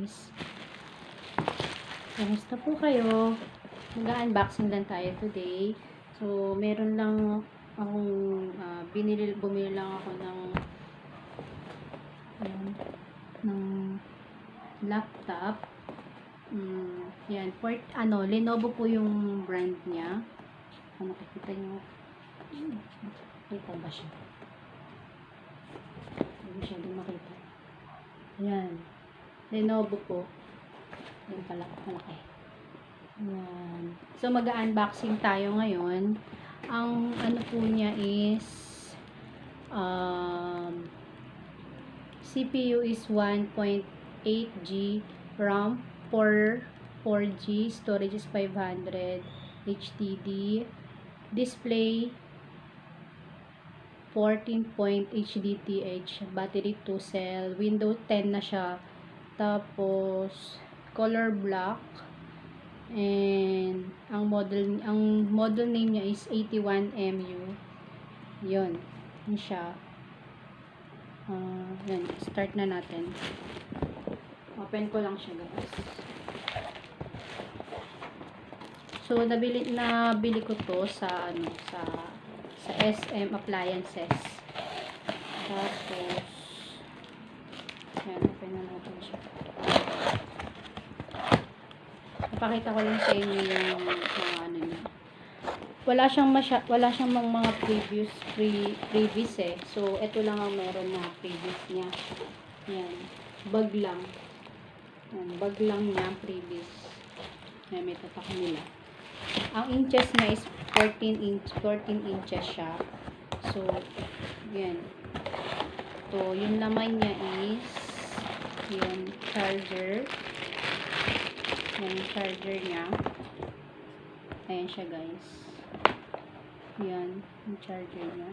guys. Kamusta po kayo? Mag-unboxing lang tayo today. So, meron lang akong bumili lang ako ng laptop. Yan, Lenovo po yung brand niya. Nakikita nyo. Kita ba siya? Hindi siya makita. Ayan. Lenovo po. Yan pala. Malaki. Ayan. So, mag-unboxing tayo ngayon. Ang po niya is CPU is 1.8G, RAM 4G, storage is 500, HDD, display 14 HDTH, battery 2 cell, Windows 10 na siya, tapos color black, and ang model name niya is 81MU. Yun siya. Yan, start na natin. Open ko lang siya, guys. So, nabili ko to sa SM Appliances. Tapos, yan, open na natin siya. Napakita ko lang sa inyo yung niya. Wala siyang mga previous eh. So, ito lang ang meron na previous niya. Yan, bag lang. Yan, bag lang niya previous. Yan, may tatak nila. Ang inches niya is 14 inches siya. So, yan. So, yung laman niya is yung charger. Yan, yung charger niya. Ayan siya, guys. Yan, yung charger niya.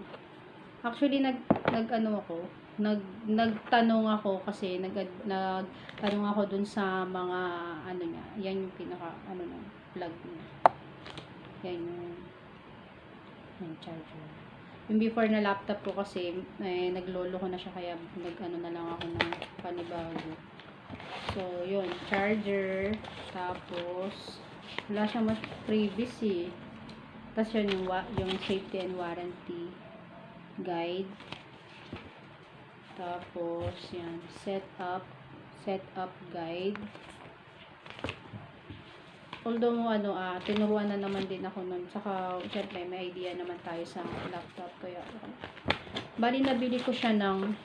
Actually, nagtanong ako kasi nagtanong ako dun sa mga niya. Yan yung pinaka plug niya. Yan yung charger. Yung before na laptop ko kasi naglolo ko na siya kaya na lang ako ng panibago. So, yun, charger, tapos wala siyang mas previous eh. Tapos yun yung safety and warranty guide. Tapos yan, setup guide. Although tinuruan na naman din ako nun. Saka syempre may idea naman tayo sa laptop kaya bali nabili ko siya ng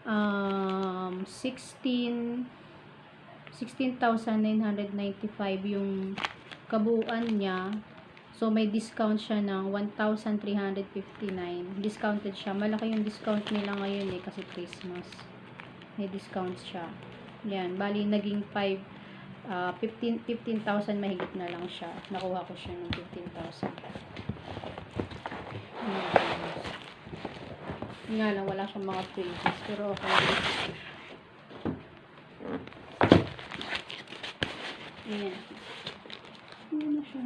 16,995 yung kabuuan niya. So may discount siya ng 1,359. Discounted siya. Malaki yung discount nila ngayon eh kasi Christmas. May discount siya. Yan, bali naging 15,000 mahigit na lang siya. Nakuha ko siya ng 15,000. Nga lang, wala siyang mga previous. Pero okay. Ayan. Ayan na siya.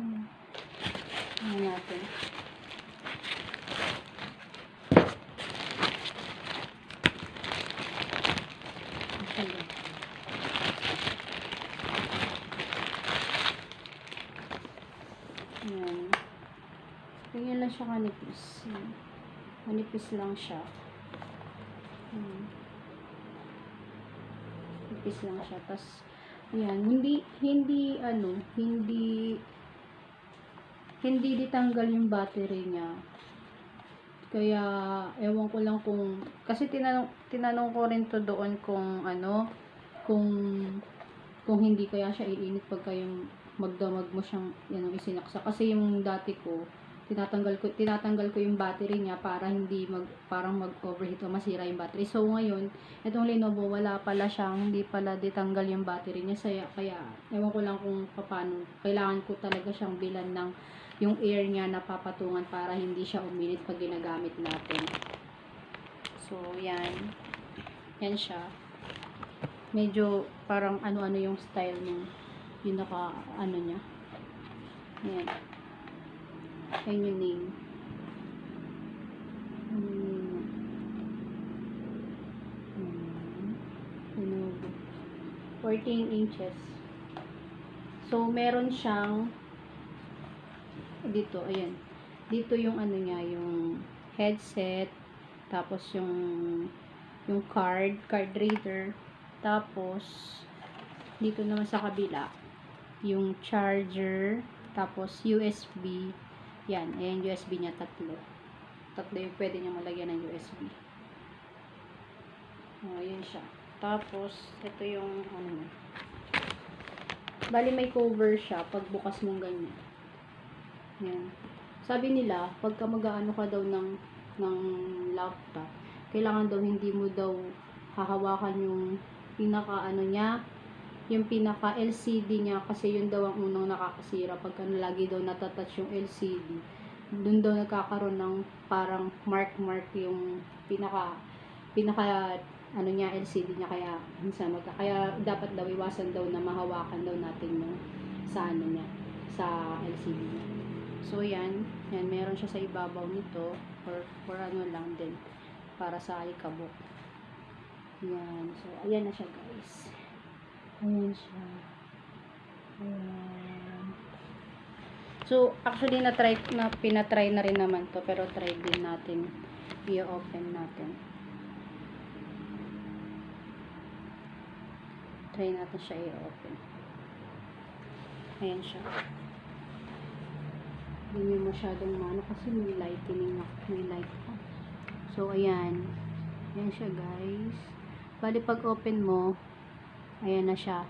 Ayan natin. Ayan. Ganyan lang siya kanipis. Manipis lang siya. Manipis lang siya. Tapos, yan. Hindi ditanggal yung battery niya. Kaya, ewan ko lang kasi tinanong ko rin to doon kung hindi kaya siya iinit pagka yung magdamag mo siyang isinaksak. Kasi yung dati ko, tinatanggal ko yung battery niya para parang mag-overheat o masira yung battery. So ngayon, itong Lenovo wala pala siyang, hindi pala ditanggal yung battery niya. Kaya ewan ko lang kung paano. Kailangan ko talaga siyang bilan ng yung air niya na papatungan para hindi siya uminit pag ginagamit natin. So yan. Yan siya. Medyo parang ano yung style niya. Yung niya. Yan. Yan yung name. LENOVO. 14 inches. So, meron siyang dito, ayan. Dito yung ano niya, yung headset, tapos yung card reader, tapos dito naman sa kabila, yung charger, tapos USB. Yan, ayan USB niya, tatlo yung pwede niya malagyan ng USB. Ayan siya. Tapos, ito yung ano niya. Bali may cover siya pag bukas mong ganyan. Yan. Sabi nila, pagka mag-aano ka daw ng laptop, kailangan daw hindi mo daw hahawakan yung pinaka ano niya, yung pinaka LCD niya, kasi yun daw ang unang nakakasira pagka lagi daw natatouch yung LCD. Doon daw nagkakaroon ng parang mark yung pinaka ano niya, LCD niya, kaya minsan kaya dapat daw iwasan daw na mahawakan daw natin yung sa ano niya, sa LCD niya. So yan meron siya sa ibabaw nito for ano lang din, para sa alikabok. Yan, so ayan na siya guys. Ayan siya. Ayan. So actually pinatry na rin naman to, pero try din natin i-open natin. Try natin siya i-open. Ayan siya. Hindi masyadong mano kasi may light pa. So ayan. Ayan siya guys. Bali pag open mo, ayan na siya.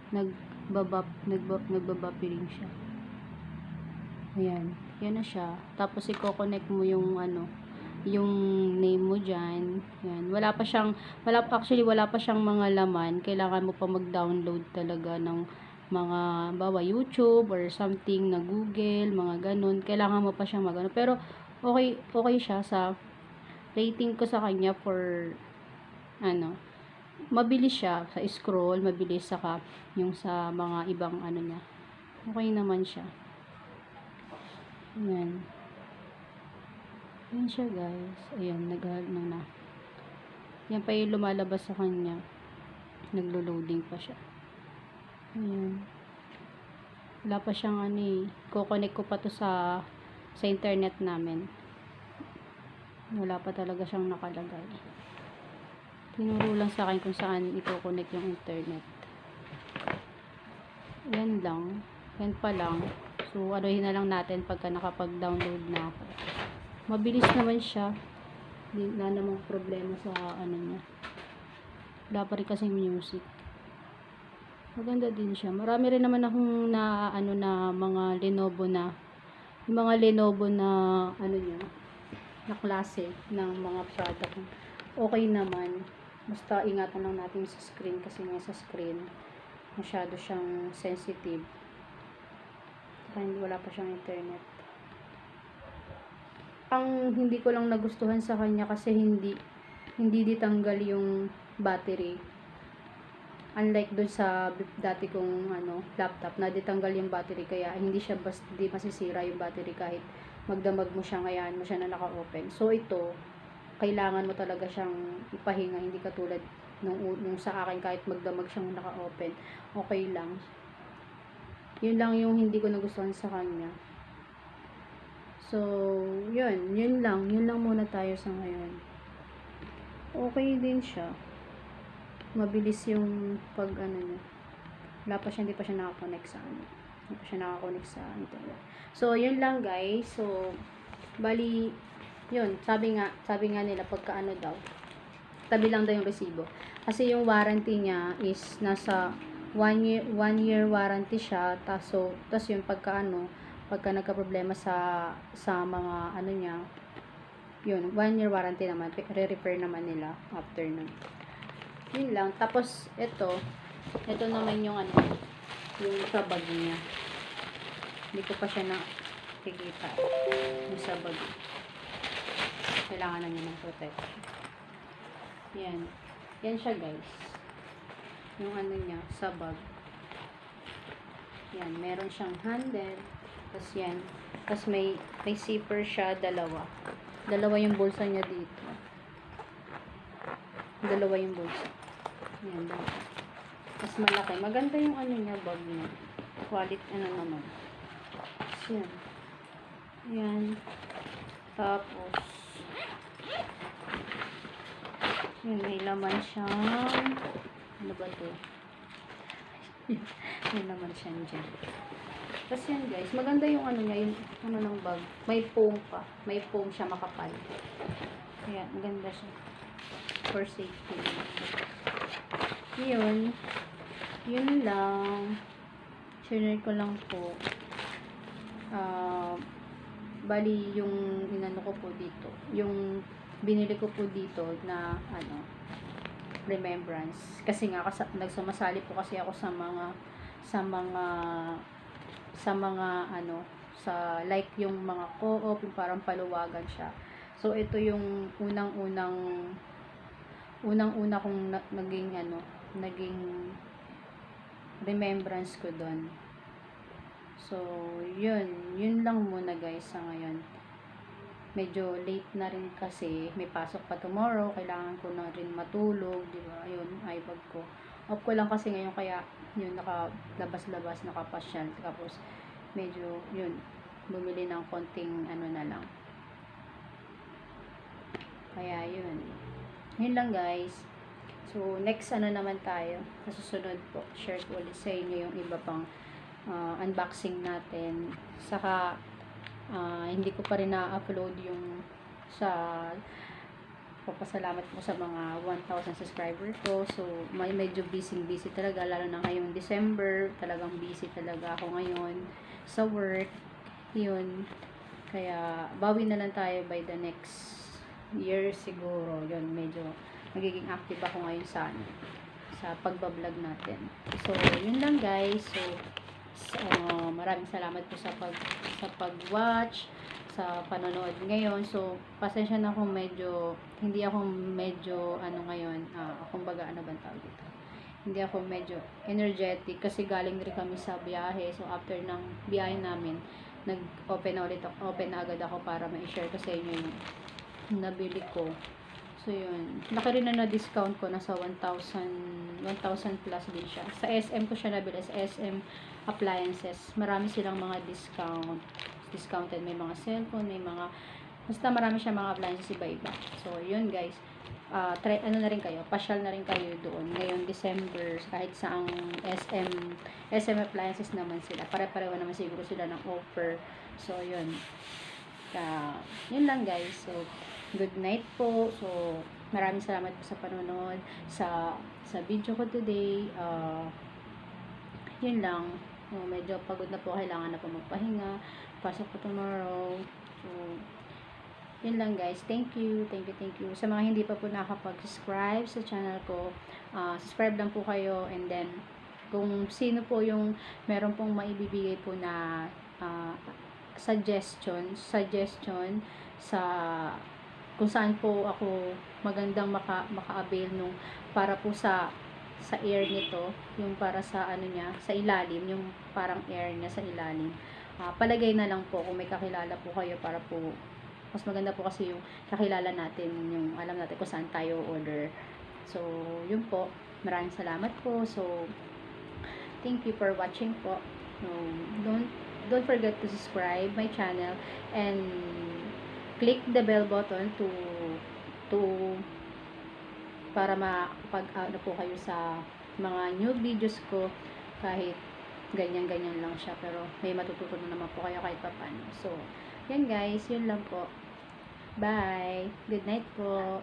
Nagbabapiring siya. Ayan. Yan na siya. Tapos i-connect mo yung ano, yung name mo dyan. Yan. Wala pa siyang mga laman. Kailangan mo pa mag-download talaga ng mga bawa YouTube or something na Google, mga ganun. Kailangan mo pa siyang magano. Pero okay siya sa rating ko sa kanya for ano, mabilis siya sa scroll, mabilis, saka yung sa mga ibang ano niya. Okay naman siya. Ayan. Ayan siya guys. Ayan, nag-ano na. Yan pa yung lumalabas sa kanya. Naglo-loading pa siya. Ayan. Wala pa siyang ano eh. Kukonek ko pa to sa internet namin. Wala pa talaga siyang nakalagay. Tinuro lang sa akin kung saan i-connect yung internet. Yan lang. Yan pa lang. So, anuhin na lang natin pagka nakapag-download na ako. Mabilis naman siya. Hindi na namang problema sa ano niya. Wala pa rin kasi music. Maganda din siya. Marami rin naman akong na mga Lenovo na yung mga Lenovo na ano niya, na klase ng mga product. Okay naman. Basta ingatan lang natin sa screen, kasi nga sa screen masyado siyang sensitive. Wala pa siyang internet. Ang hindi ko lang nagustuhan sa kanya kasi hindi ditanggal yung battery. Unlike dun sa dati kong laptop na ditanggal yung battery, kaya hindi siya di masisira yung battery kahit magdamag mo siya, ngayaan mo siya na naka-open. So ito, kailangan mo talaga siyang ipahinga, hindi katulad nung sa akin, kahit magdamag siyang naka-open, okay lang. Yun lang yung hindi ko nagustuhan sa kanya. So, yun lang muna tayo sa ngayon. Okay din siya. Mabilis yung pag niya. Hindi pa siya nakakonect sa Hindi pa siya nakakonect sa internet. So, yun lang guys. So, bali, yun. Sabi nga nila pagka daw, tabi lang daw yung resibo. Kasi yung warranty niya is nasa 1 year warranty siya. Tas yung pagka nagka-problema sa mga niya, yun, 1 year warranty naman. Re-repair naman nila after nun. Yun lang. Tapos, ito naman yung yung sa bag niya. Hindi ko pa siya nakikita. Yung sa bag. Kailangan na niya ng protection. Yan. Yan siya guys. Yung niya, sa bag. Yan. Meron siyang handle. Tapos yan. Tapos may zipper siya, dalawa. Dalawa yung bulsa niya dito. Dalawa yung bulsa. Yan. Mas malaki. Maganda yung ano niya, bag niya. Quality, ano naman. So, yan. Yan. Tapos, yun, may laman siyang, ano ba to? May laman siyang dyan. Tapos yan guys, maganda yung ano niya, yung ano ng bag. May foam pa. May foam siya makapal. Ayan, maganda siya. For safety. Yun. Yun lang. Share ko lang po. Bali, yung inano ko po dito. Yung binili ko po dito na ano, remembrance. Kasi nga, nagsumasali po kasi ako sa mga ano, sa like yung mga co-op, yung parang paluwagan siya. So, ito yung unang-una kong naging remembrance ko doon. So, yun lang muna guys sa ngayon. Medyo late na rin kasi may pasok pa tomorrow, kailangan ko na rin matulog, di ba? Ayun, iPad ko. Off ko lang kasi ngayon, kaya yun, nakalabas-labas, nakapasyal. Tapos medyo yun, bumili ng konting ano na lang. Kaya yun lang guys. So next naman tayo sa susunod po, share ko ulit sa inyo yung iba pang unboxing natin. Saka hindi ko pa rin na-upload yung sa papasalamat po sa mga 1,000 subscriber ko. So medyo busy talaga, lalo na ngayong December. Talagang busy talaga ako ngayon sa work. Yun, kaya bawi na lang tayo by the next year siguro. Yun, medyo magiging active ako ngayon sa pagbablog natin. So yun lang guys. So maraming salamat po sa pag-watch, sa panonood ngayon. So pasensya na kung hindi ako medyo ngayon, kumbaga ano bang tawag dito, hindi ako medyo energetic kasi galing rin kami sa biyahe. So after ng biyahe namin, open na agad ako para ma-share ko sa inyo yung nabili ko. So yun, laki rin na discount ko, nasa 1,000 plus din siya. Sa SM ko siya nabili, sa SM Appliances. Marami silang mga discounted, may mga cellphone, may mga, basta marami siya mga appliances iba-iba. So yun guys, try na rin kayo, pasyal na rin kayo doon ngayong December, kahit saang SM Appliances naman sila, pare-pareho naman siguro sila ng offer. So yun, yun lang guys. So good night po. So maraming salamat po sa panonood sa video ko today. Yun lang. Medyo pagod na po, kailangan na po magpahinga, pasok po tomorrow. So yun lang guys. Thank you sa mga hindi pa po nakapag-subscribe sa channel ko. Subscribe lang po kayo, and then kung sino po yung meron pong maibibigay po na suggestion sa kung saan po ako magandang maka-avail nung para po sa air nito, yung para sa niya, sa ilalim, yung parang air niya sa ilalim. Palagay na lang po kung may kakilala po kayo, para po mas maganda po kasi yung kakilala natin, yung alam natin kung saan tayo order. So yun po, maraming salamat po. So thank you for watching po. Don't forget to subscribe my channel and click the bell button to para makapag po kayo sa mga new videos ko, kahit ganyan lang siya, pero may matututunan naman po kayo kahit paano. So yan guys, yun lang po. Bye, good night po.